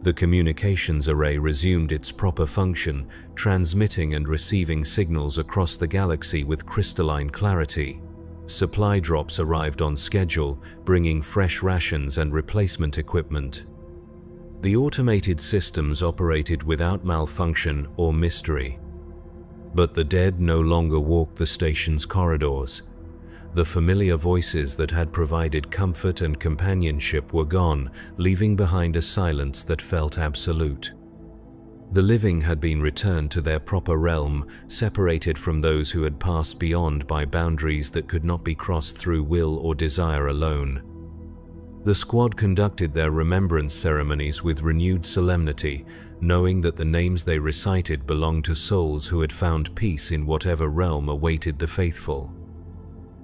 The communications array resumed its proper function, transmitting and receiving signals across the galaxy with crystalline clarity. Supply drops arrived on schedule, bringing fresh rations and replacement equipment. The automated systems operated without malfunction or mystery. But the dead no longer walked the station's corridors. The familiar voices that had provided comfort and companionship were gone, leaving behind a silence that felt absolute. The living had been returned to their proper realm, separated from those who had passed beyond by boundaries that could not be crossed through will or desire alone. The squad conducted their remembrance ceremonies with renewed solemnity, knowing that the names they recited belonged to souls who had found peace in whatever realm awaited the faithful.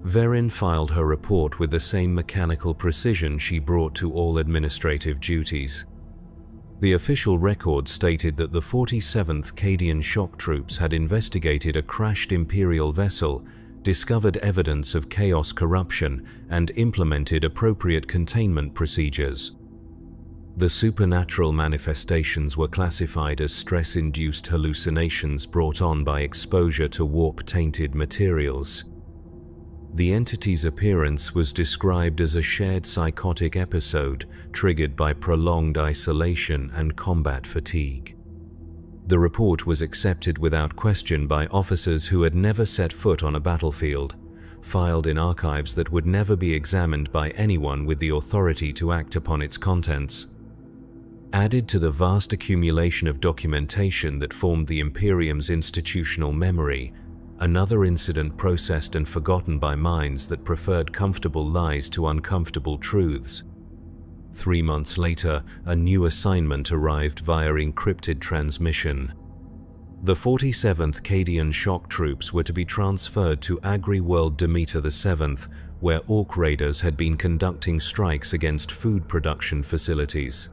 Verin filed her report with the same mechanical precision she brought to all administrative duties. The official record stated that the 47th Cadian Shock Troops had investigated a crashed Imperial vessel, discovered evidence of chaos corruption, and implemented appropriate containment procedures. The supernatural manifestations were classified as stress-induced hallucinations brought on by exposure to warp-tainted materials. The entity's appearance was described as a shared psychotic episode triggered by prolonged isolation and combat fatigue. The report was accepted without question by officers who had never set foot on a battlefield, filed in archives that would never be examined by anyone with the authority to act upon its contents. Added to the vast accumulation of documentation that formed the Imperium's institutional memory, another incident processed and forgotten by minds that preferred comfortable lies to uncomfortable truths. 3 months later, a new assignment arrived via encrypted transmission. The 47th Cadian Shock Troops were to be transferred to Agri-World Demeter VII, where Orc raiders had been conducting strikes against food production facilities.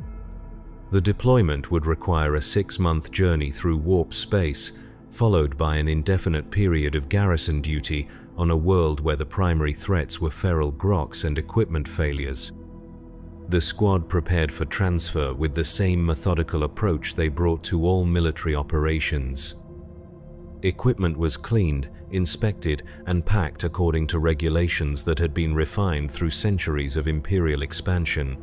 The deployment would require a 6-month journey through warp space, followed by an indefinite period of garrison duty on a world where the primary threats were feral groks and equipment failures. The squad prepared for transfer with the same methodical approach they brought to all military operations. Equipment was cleaned, inspected, and packed according to regulations that had been refined through centuries of Imperial expansion.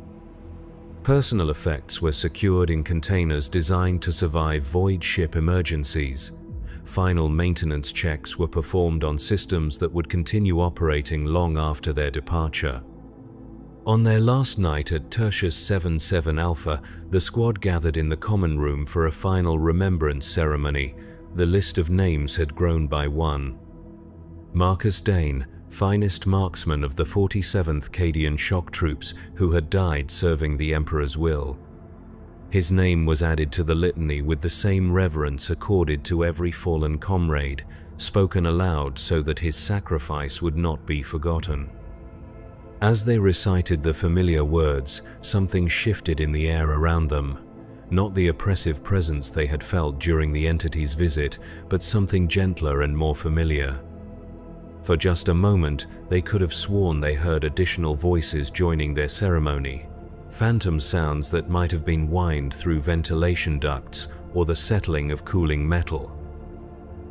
Personal effects were secured in containers designed to survive void ship emergencies. Final maintenance checks were performed on systems that would continue operating long after their departure. On their last night at Tertius 77 Alpha, the squad gathered in the common room for a final remembrance ceremony. The list of names had grown by one. Marcus Dane, finest marksman of the 47th Cadian Shock Troops, who had died serving the Emperor's will. His name was added to the litany with the same reverence accorded to every fallen comrade, spoken aloud so that his sacrifice would not be forgotten. As they recited the familiar words, something shifted in the air around them. Not the oppressive presence they had felt during the entity's visit, but something gentler and more familiar. For just a moment, they could have sworn they heard additional voices joining their ceremony. Phantom sounds that might have been whined through ventilation ducts or the settling of cooling metal.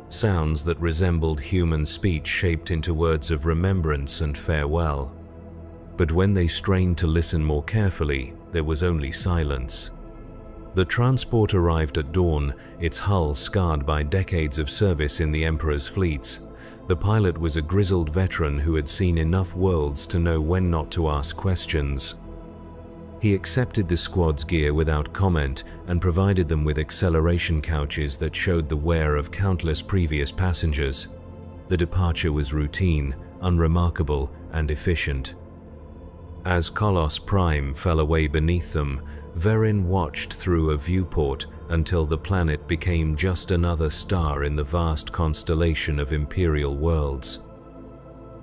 Sounds that resembled human speech shaped into words of remembrance and farewell. But when they strained to listen more carefully, there was only silence. The transport arrived at dawn, its hull scarred by decades of service in the Emperor's fleets. The pilot was a grizzled veteran who had seen enough worlds to know when not to ask questions. He accepted the squad's gear without comment and provided them with acceleration couches that showed the wear of countless previous passengers. The departure was routine, unremarkable, and efficient. As Colossus Prime fell away beneath them, Verin watched through a viewport until the planet became just another star in the vast constellation of Imperial worlds.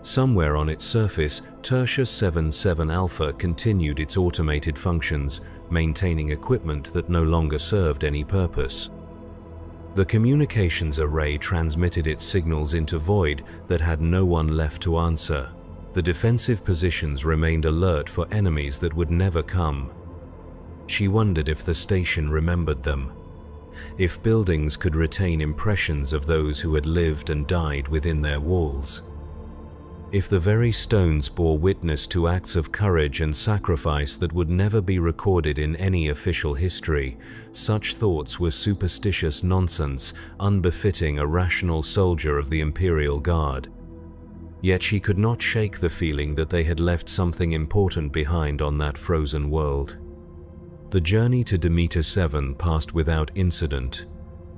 Somewhere on its surface, Tertia 77 Alpha continued its automated functions, maintaining equipment that no longer served any purpose. The communications array transmitted its signals into void that had no one left to answer. The defensive positions remained alert for enemies that would never come. She wondered if the station remembered them, if buildings could retain impressions of those who had lived and died within their walls. If the very stones bore witness to acts of courage and sacrifice that would never be recorded in any official history, such thoughts were superstitious nonsense, unbefitting a rational soldier of the Imperial Guard. Yet she could not shake the feeling that they had left something important behind on that frozen world. The journey to Demeter 7 passed without incident.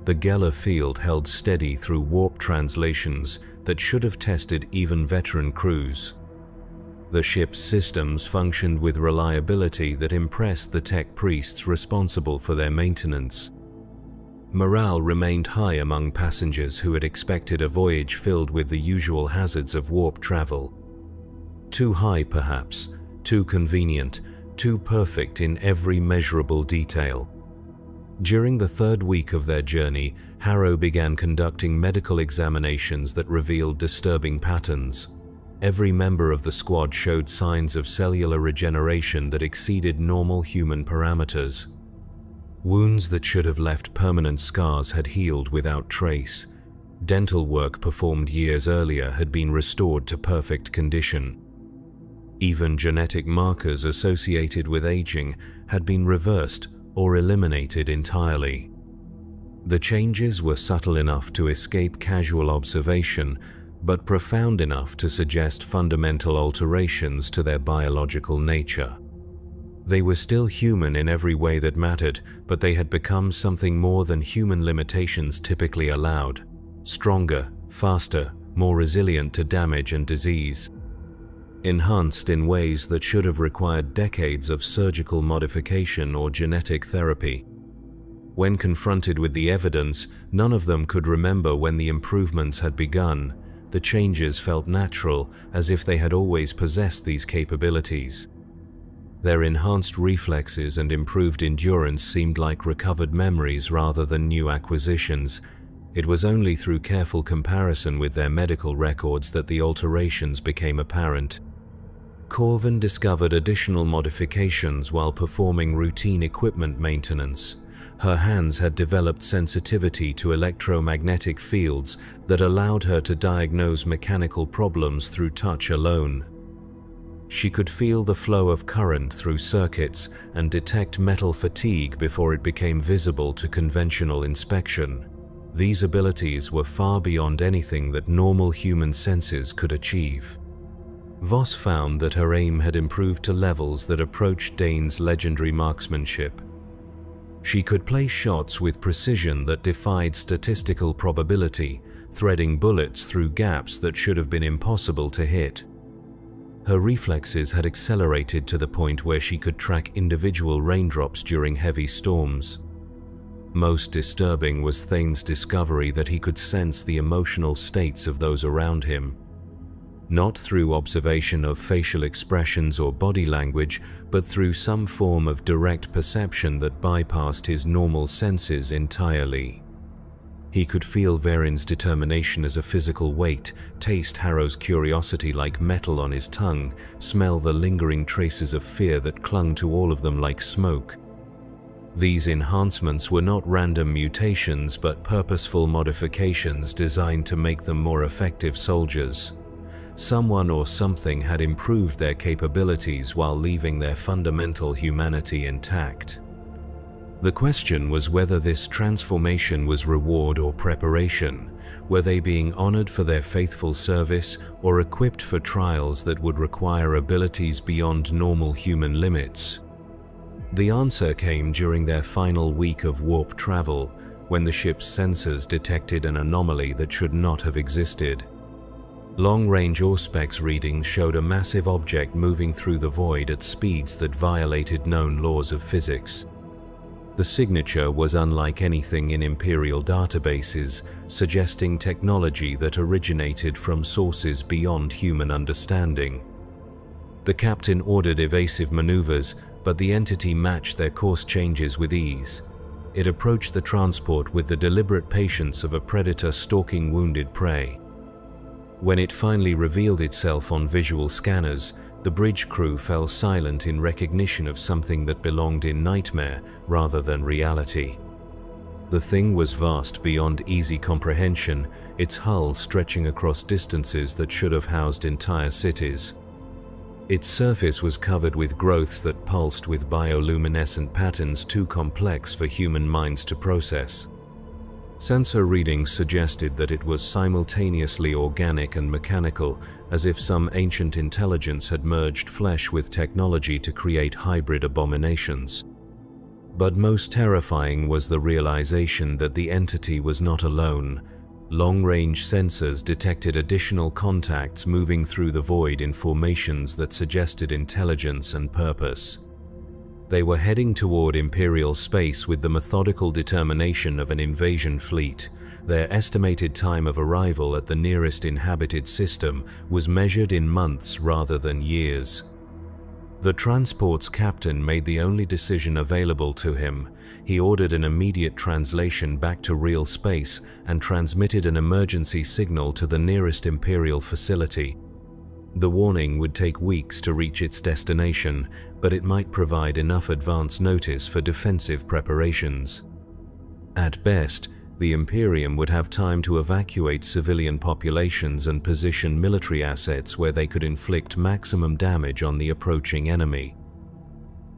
The Geller field held steady through warp translations that should have tested even veteran crews. The ship's systems functioned with reliability that impressed the tech priests responsible for their maintenance. Morale remained high among passengers who had expected a voyage filled with the usual hazards of warp travel. Too high, perhaps, too convenient, too perfect in every measurable detail. During the third week of their journey, Harrow began conducting medical examinations that revealed disturbing patterns. Every member of the squad showed signs of cellular regeneration that exceeded normal human parameters. Wounds that should have left permanent scars had healed without trace. Dental work performed years earlier had been restored to perfect condition. Even genetic markers associated with aging had been reversed or eliminated entirely. The changes were subtle enough to escape casual observation, but profound enough to suggest fundamental alterations to their biological nature. They were still human in every way that mattered, but they had become something more than human limitations typically allowed. Stronger, faster, more resilient to damage and disease. Enhanced in ways that should have required decades of surgical modification or genetic therapy. When confronted with the evidence, none of them could remember when the improvements had begun. The changes felt natural, as if they had always possessed these capabilities. Their enhanced reflexes and improved endurance seemed like recovered memories rather than new acquisitions. It was only through careful comparison with their medical records that the alterations became apparent. Corvin discovered additional modifications while performing routine equipment maintenance. Her hands had developed sensitivity to electromagnetic fields that allowed her to diagnose mechanical problems through touch alone. She could feel the flow of current through circuits and detect metal fatigue before it became visible to conventional inspection. These abilities were far beyond anything that normal human senses could achieve. Voss found that her aim had improved to levels that approached Dane's legendary marksmanship. She could place shots with precision that defied statistical probability, threading bullets through gaps that should have been impossible to hit. Her reflexes had accelerated to the point where she could track individual raindrops during heavy storms. Most disturbing was Thane's discovery that he could sense the emotional states of those around him. Not through observation of facial expressions or body language, but through some form of direct perception that bypassed his normal senses entirely. He could feel Varin's determination as a physical weight, taste Harrow's curiosity like metal on his tongue, smell the lingering traces of fear that clung to all of them like smoke. These enhancements were not random mutations but purposeful modifications designed to make them more effective soldiers. Someone or something had improved their capabilities while leaving their fundamental humanity intact. The question was whether this transformation was reward or preparation. Were they being honored for their faithful service or equipped for trials that would require abilities beyond normal human limits? The answer came during their final week of warp travel, when the ship's sensors detected an anomaly that should not have existed. Long-range Auspex readings showed a massive object moving through the void at speeds that violated known laws of physics. The signature was unlike anything in Imperial databases, suggesting technology that originated from sources beyond human understanding. The captain ordered evasive maneuvers, but the entity matched their course changes with ease. It approached the transport with the deliberate patience of a predator stalking wounded prey. When it finally revealed itself on visual scanners, the bridge crew fell silent in recognition of something that belonged in nightmare rather than reality. The thing was vast beyond easy comprehension, its hull stretching across distances that should have housed entire cities. Its surface was covered with growths that pulsed with bioluminescent patterns too complex for human minds to process. Sensor readings suggested that it was simultaneously organic and mechanical, as if some ancient intelligence had merged flesh with technology to create hybrid abominations. But most terrifying was the realization that the entity was not alone. Long-range sensors detected additional contacts moving through the void in formations that suggested intelligence and purpose. They were heading toward Imperial space with the methodical determination of an invasion fleet. Their estimated time of arrival at the nearest inhabited system was measured in months rather than years. The transport's captain made the only decision available to him. He ordered an immediate translation back to real space and transmitted an emergency signal to the nearest Imperial facility. The warning would take weeks to reach its destination, but it might provide enough advance notice for defensive preparations. At best, the Imperium would have time to evacuate civilian populations and position military assets where they could inflict maximum damage on the approaching enemy.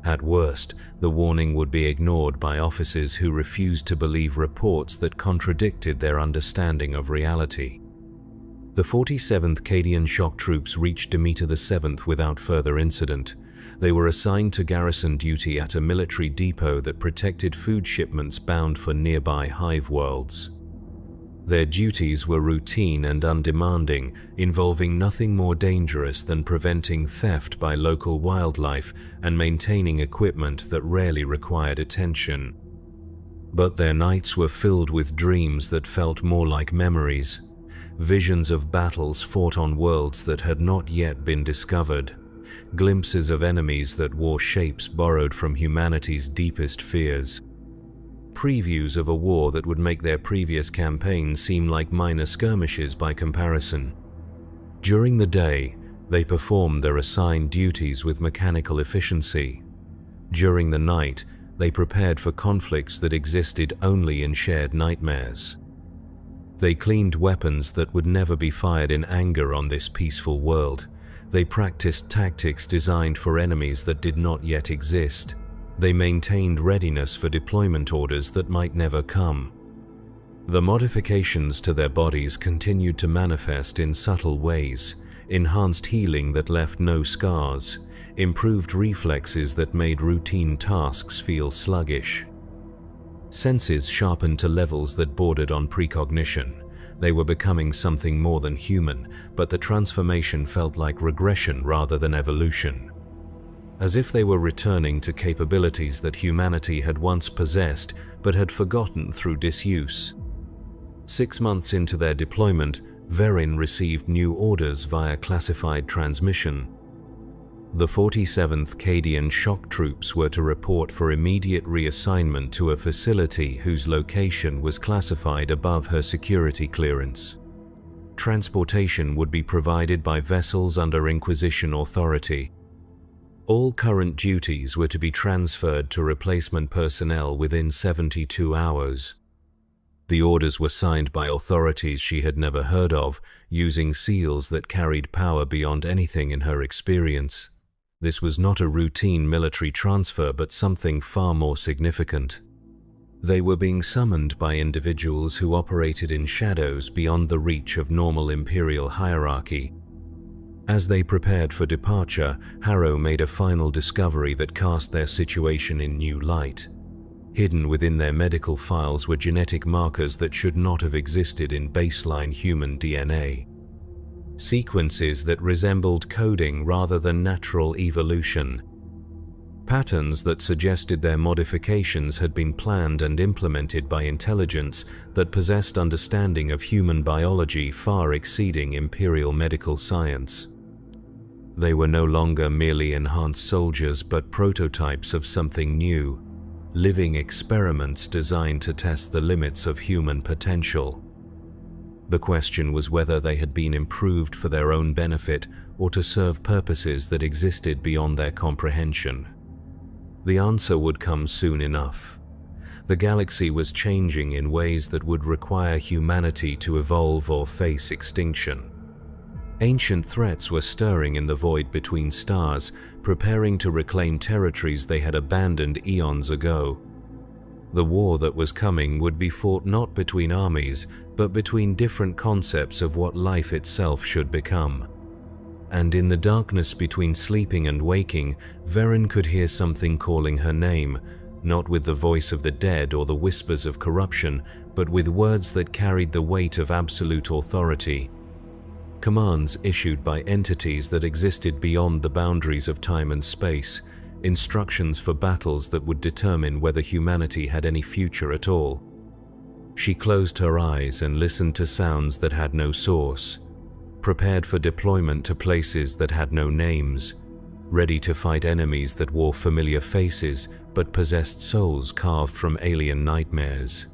At worst, the warning would be ignored by officers who refused to believe reports that contradicted their understanding of reality. The 47th Cadian Shock Troops reached Demeter VII without further incident. They were assigned to garrison duty at a military depot that protected food shipments bound for nearby hive worlds. Their duties were routine and undemanding, involving nothing more dangerous than preventing theft by local wildlife and maintaining equipment that rarely required attention. But their nights were filled with dreams that felt more like memories. Visions of battles fought on worlds that had not yet been discovered. Glimpses of enemies that wore shapes borrowed from humanity's deepest fears. Previews of a war that would make their previous campaigns seem like minor skirmishes by comparison. During the day, they performed their assigned duties with mechanical efficiency. During the night, they prepared for conflicts that existed only in shared nightmares. They cleaned weapons that would never be fired in anger on this peaceful world. They practiced tactics designed for enemies that did not yet exist. They maintained readiness for deployment orders that might never come. The modifications to their bodies continued to manifest in subtle ways: enhanced healing that left no scars, improved reflexes that made routine tasks feel sluggish. Senses sharpened to levels that bordered on precognition. They were becoming something more than human, but the transformation felt like regression rather than evolution. As if they were returning to capabilities that humanity had once possessed but had forgotten through disuse. 6 months into their deployment, Varin received new orders via classified transmission. The 47th Cadian Shock Troops were to report for immediate reassignment to a facility whose location was classified above her security clearance. Transportation would be provided by vessels under Inquisition authority. All current duties were to be transferred to replacement personnel within 72 hours. The orders were signed by authorities she had never heard of, using seals that carried power beyond anything in her experience. This was not a routine military transfer, but something far more significant. They were being summoned by individuals who operated in shadows beyond the reach of normal Imperial hierarchy. As they prepared for departure, Harrow made a final discovery that cast their situation in new light. Hidden within their medical files were genetic markers that should not have existed in baseline human DNA. Sequences that resembled coding rather than natural evolution. Patterns that suggested their modifications had been planned and implemented by intelligence that possessed understanding of human biology far exceeding Imperial medical science. They were no longer merely enhanced soldiers, but prototypes of something new, living experiments designed to test the limits of human potential. The question was whether they had been improved for their own benefit or to serve purposes that existed beyond their comprehension. The answer would come soon enough. The galaxy was changing in ways that would require humanity to evolve or face extinction. Ancient threats were stirring in the void between stars, preparing to reclaim territories they had abandoned eons ago. The war that was coming would be fought not between armies, but between different concepts of what life itself should become. And in the darkness between sleeping and waking, Varen could hear something calling her name, not with the voice of the dead or the whispers of corruption, but with words that carried the weight of absolute authority. Commands issued by entities that existed beyond the boundaries of time and space, instructions for battles that would determine whether humanity had any future at all. She closed her eyes and listened to sounds that had no source, prepared for deployment to places that had no names, ready to fight enemies that wore familiar faces but possessed souls carved from alien nightmares.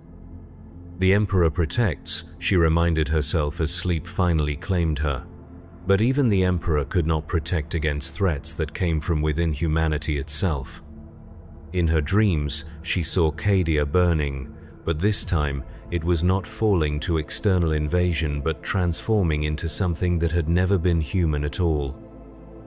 The Emperor protects, she reminded herself as sleep finally claimed her. But even the Emperor could not protect against threats that came from within humanity itself. In her dreams, she saw Cadia burning, but this time it was not falling to external invasion but transforming into something that had never been human at all.